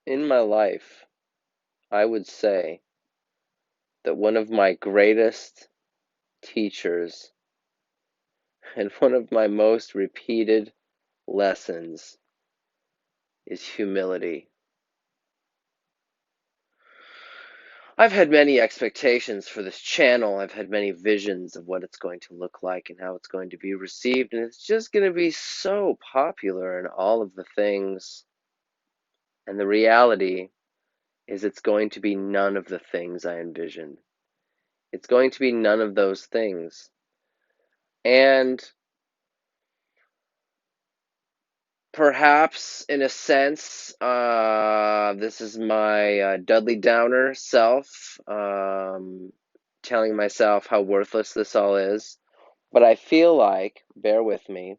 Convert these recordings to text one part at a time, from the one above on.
In my life, I would say that one of my greatest teachers and one of my most repeated lessons is humility. I've had many expectations for this channel. I've had many visions of what it's going to look like and how it's going to be received, and it's just going to be so popular in all of the things. And the reality is it's going to be none of the things I envisioned. It's going to be none of those things. And perhaps, in a sense, this is my Dudley Downer self telling myself how worthless this all is. But I feel like, bear with me,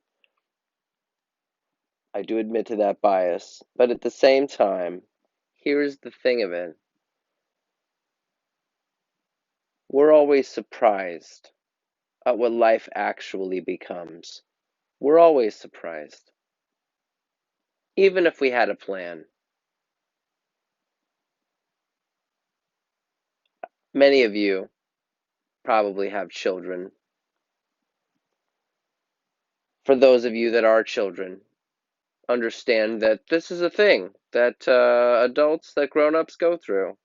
I do admit to that bias. But at the same time, here's the thing of it. We're always surprised at what life actually becomes. We're always surprised, even if we had a plan. Many of you probably have children. For those of you that are children, understand that this is a thing that adults, that grown-ups go through.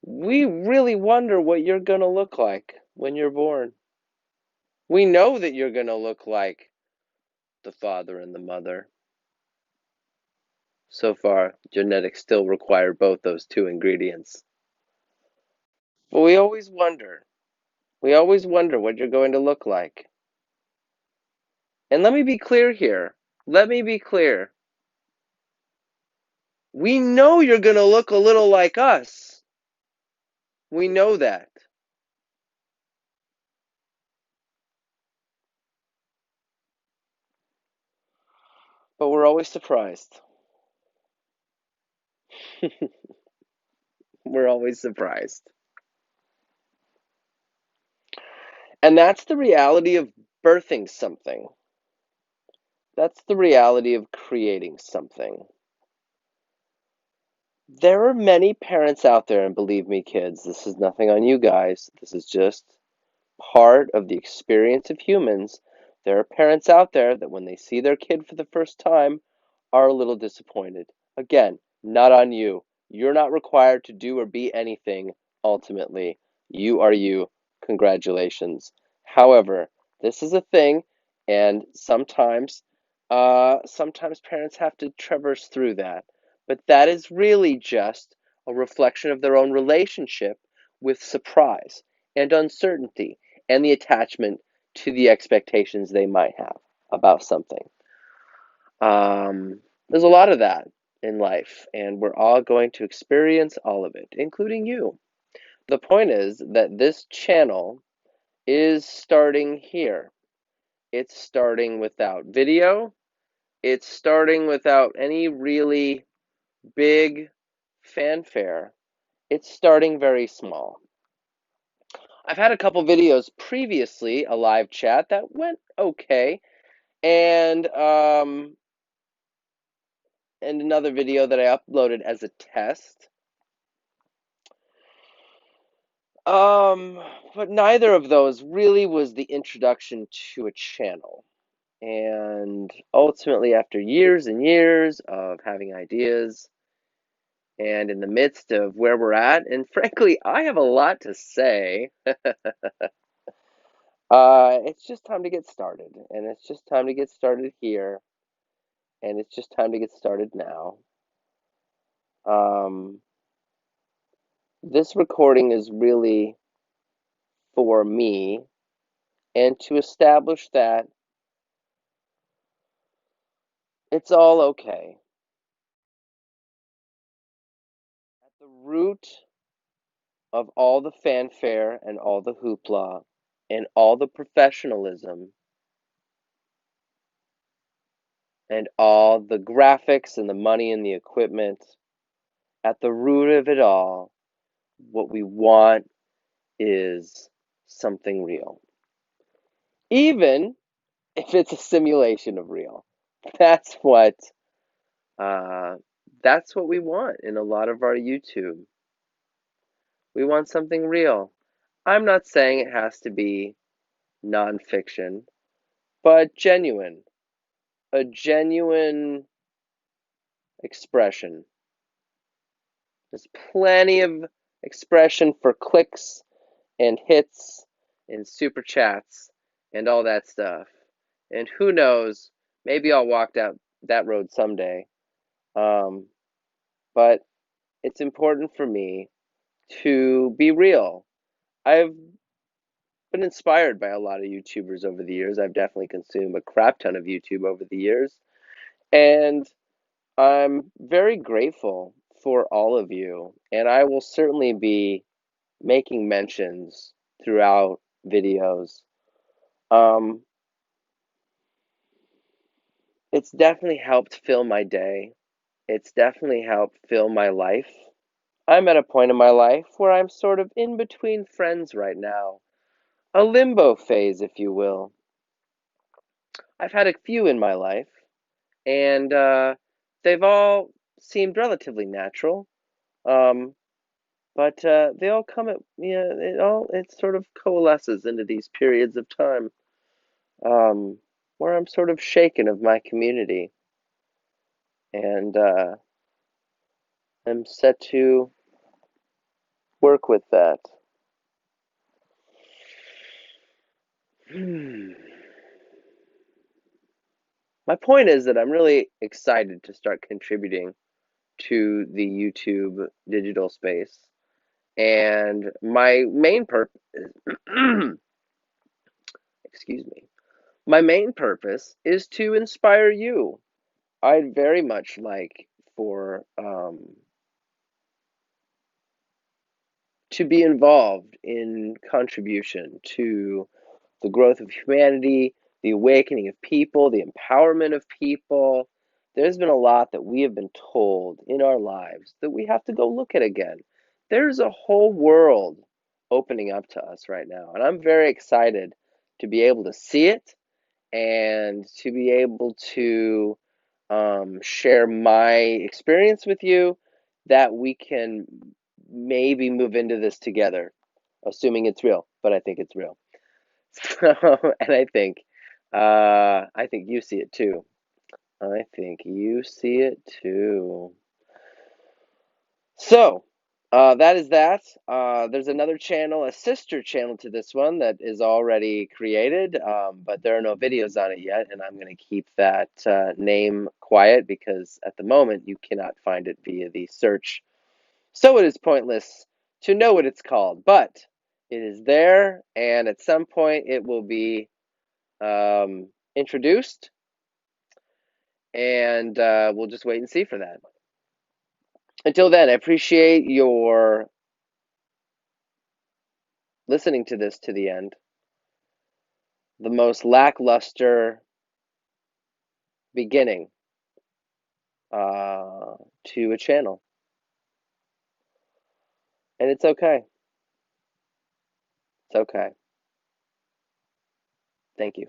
We really wonder what you're going to look like when you're born. We know that you're going to look like the father and the mother. So far, genetics still require both those two ingredients. But we always wonder. We always wonder what you're going to look like. And let me be clear here. Let me be clear. We know you're going to look a little like us. We know that. But we're always surprised. We're always surprised. And that's the reality of birthing something. That's the reality of creating something. There are many parents out there, and believe me, kids, this is nothing on you guys. This is just part of the experience of humans. There are parents out there that when they see their kid for the first time are a little disappointed. Again, not on you. You're not required to do or be anything ultimately. You are you. Congratulations. However, this is a thing, and sometimes parents have to traverse through that. But that is really just a reflection of their own relationship with surprise and uncertainty and the attachment to the expectations they might have about something. There's a lot of that in life, and we're all going to experience all of it, including you. The point is that this channel is starting here. It's starting without video. It's starting without any really big fanfare. It's starting very small. I've had a couple videos previously, a live chat that went okay, and another video that I uploaded as a test. But neither of those really was the introduction to a channel. And ultimately, after years and years of having ideas, and in the midst of where we're at, and frankly, I have a lot to say. It's just time to get started, and it's just time to get started here, and it's just time to get started now. Um, this recording is really for me, and to establish that it's all okay. At the root of all the fanfare and all the hoopla and all the professionalism and all the graphics and the money and the equipment, at the root of it all, what we want is something real. Even if it's a simulation of real. That's what uh, that's what we want in a lot of our YouTube. We want something real. I'm not saying it has to be nonfiction, but genuine. A genuine expression. There's plenty of expression for clicks and hits and super chats and all that stuff. And who knows, maybe I'll walk down that road someday. But it's important for me to be real. I've been inspired by a lot of YouTubers over the years. I've definitely consumed a crap ton of YouTube over the years. And I'm very grateful for all of you. And I will certainly be making mentions throughout videos. Um, it's definitely helped fill my day. It's definitely helped fill my life. I'm at a point in my life where I'm sort of in between friends right now. A limbo phase, if you will. I've had a few in my life, and they've all seemed relatively natural. Um, but they all come at it sort of coalesces into these periods of time um, where I'm sort of shaken of my community, and I'm set to work with that. My point is that I'm really excited to start contributing to the YouTube digital space. And my main purpose, excuse me, my main purpose is to inspire you. I'd very much like for to be involved in contribution to the growth of humanity, the awakening of people, the empowerment of people. There's been a lot that we have been told in our lives that we have to go look at again. There's a whole world opening up to us right now, and I'm very excited to be able to see it and to be able to share my experience with you that we can maybe move into this together, assuming it's real, but I think it's real. And I think you see it too. I think you see it too. So, that is that. There's another channel, a sister channel to this one that is already created, but there are no videos on it yet, and I'm going to keep that name quiet because at the moment you cannot find it via the search. So it is pointless to know what it's called, but it is there, and at some point it will be introduced, and we'll just wait and see for that. Until then, I appreciate your listening to this to the end. The most lackluster beginning to a channel. And it's okay. It's okay. Thank you.